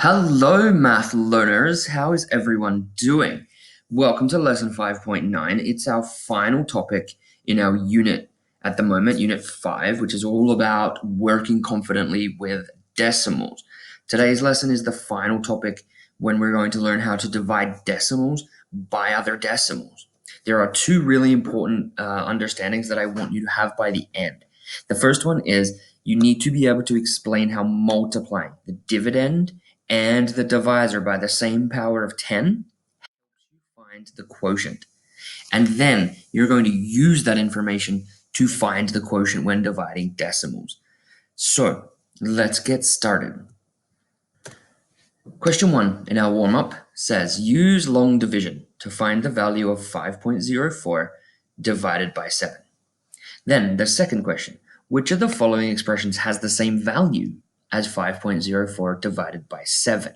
Hello, math learners. How is everyone doing? Welcome to lesson 5.9. It's our final topic in our unit at the moment, unit 5, which is all about working confidently with decimals. Today's lesson is the final topic when we're going to learn how to divide decimals by other decimals. There are two really important understandings that I want you to have by the end. The first one is you need to be able to explain how multiplying the dividend and the divisor by the same power of 10 helps you find the quotient. And then you're going to use that information to find the quotient when dividing decimals. So let's get started. Question 1 in our warm-up says, use long division to find the value of 5.04 divided by 7. Then the second question, which of the following expressions has the same value as 5.04 divided by 7?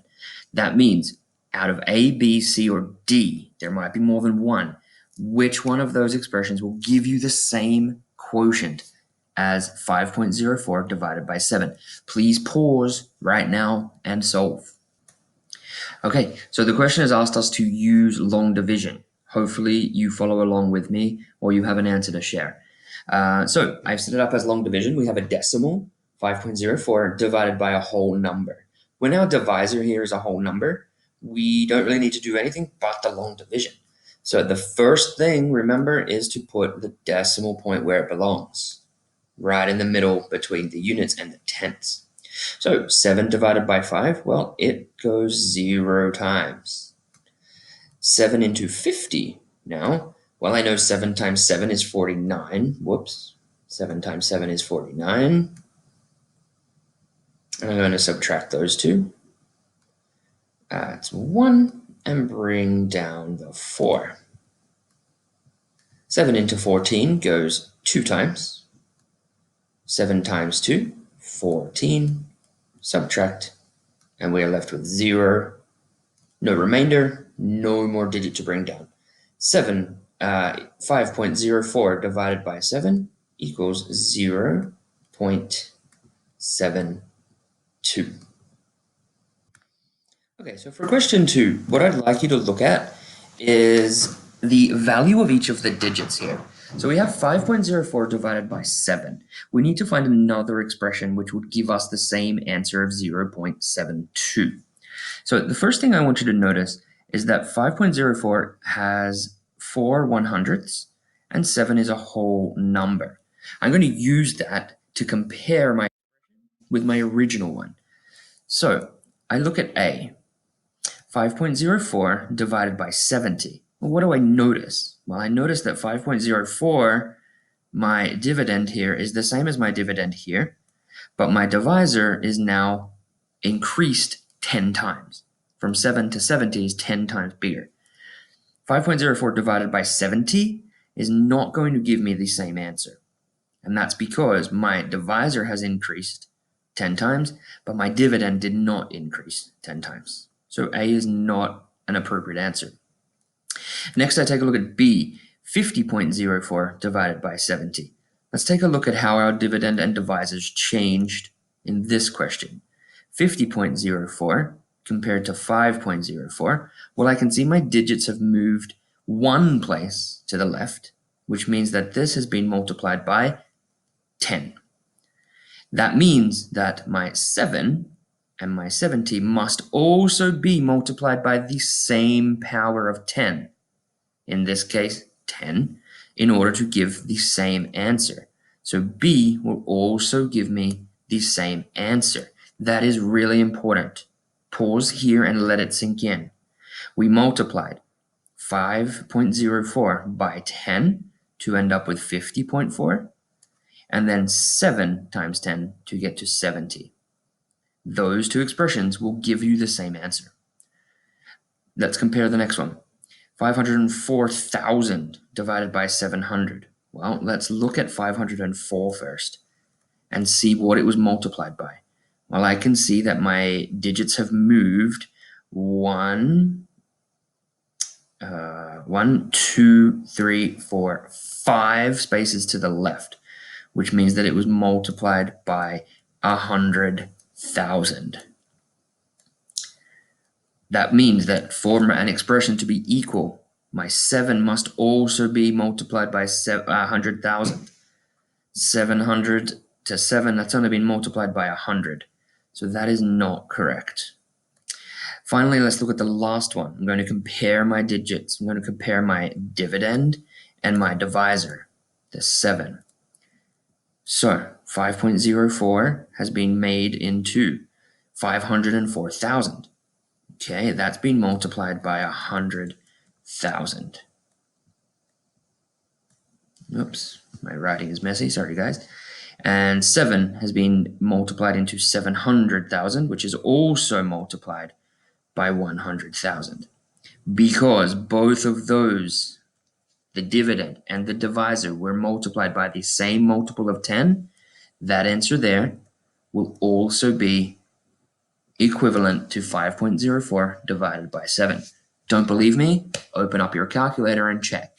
That means out of A, B, C, or D, there might be more than one. Which one of those expressions will give you the same quotient as 5.04 divided by 7? Please pause right now and solve. Okay, so the question has asked us to use long division. Hopefully you follow along with me or you have an answer to share. So I've set it up as long division. We have a decimal, 5.04, divided by a whole number. When our divisor here is a whole number, we don't really need to do anything but the long division. So the first thing, remember, is to put the decimal point where it belongs, right in the middle between the units and the tenths. So 7 divided by 5, well, it goes 0 times. 7 into 50 now. Well, I know 7 times 7 is 49. Whoops. 7 times 7 is 49. And I'm going to subtract those two. That's 1 and bring down the 4. 7 into 14 goes 2 times. 7 times 2, 14. Subtract. And we are left with 0. No remainder. No more digit to bring down. 5.04 divided by 7 equals 0.72. Okay, so for question 2, what I'd like you to look at is the value of each of the digits here. So we have 5.04 divided by 7. We need to find another expression which would give us the same answer of 0.72. So the first thing I want you to notice is that 5.04 has 4 1/100ths and 7 is a whole number. I'm going to use that to compare my with my original one. So I look at A, 5.04 divided by 70. Well, what do I notice? Well, I notice that 5.04, my dividend here is the same as my dividend here, but my divisor is now increased 10 times. From 7 to 70 is 10 times bigger. 5.04 divided by 70 is not going to give me the same answer. And that's because my divisor has increased 10 times, but my dividend did not increase 10 times. So A is not an appropriate answer. Next, I take a look at B, 50.04 divided by 70. Let's take a look at how our dividend and divisors changed in this question. 50.04 compared to 5.04, well, I can see my digits have moved one place to the left, which means that this has been multiplied by 10. That means that my 7 and my 70 must also be multiplied by the same power of 10, in this case 10, in order to give the same answer. So B will also give me the same answer. That is really important. Pause here and let it sink in. We multiplied 5.04 by 10 to end up with 50.4, and then 7 times 10 to get to 70. Those two expressions will give you the same answer. Let's compare the next one. 504,000 divided by 700. Well, let's look at 504 first and see what it was multiplied by. Well, I can see that my digits have moved 1, 2, 3, 4, 5 spaces to the left, which means that it was multiplied by 100,000. That means that for an expression to be equal, my 7 must also be multiplied by 100,000. 700 to 7, that's only been multiplied by 100. So that is not correct. Finally, let's look at the last one. I'm going to compare my digits. I'm going to compare my dividend and my divisor, the 7. So 5.04 has been made into 504,000. Okay, that's been multiplied by 100,000. Oops, my writing is messy. Sorry, guys. And 7 has been multiplied into 700,000, which is also multiplied by 100,000. Because both of those, the dividend and the divisor, were multiplied by the same multiple of 10, that answer there will also be equivalent to 5.04 divided by 7. Don't believe me? Open up your calculator and check.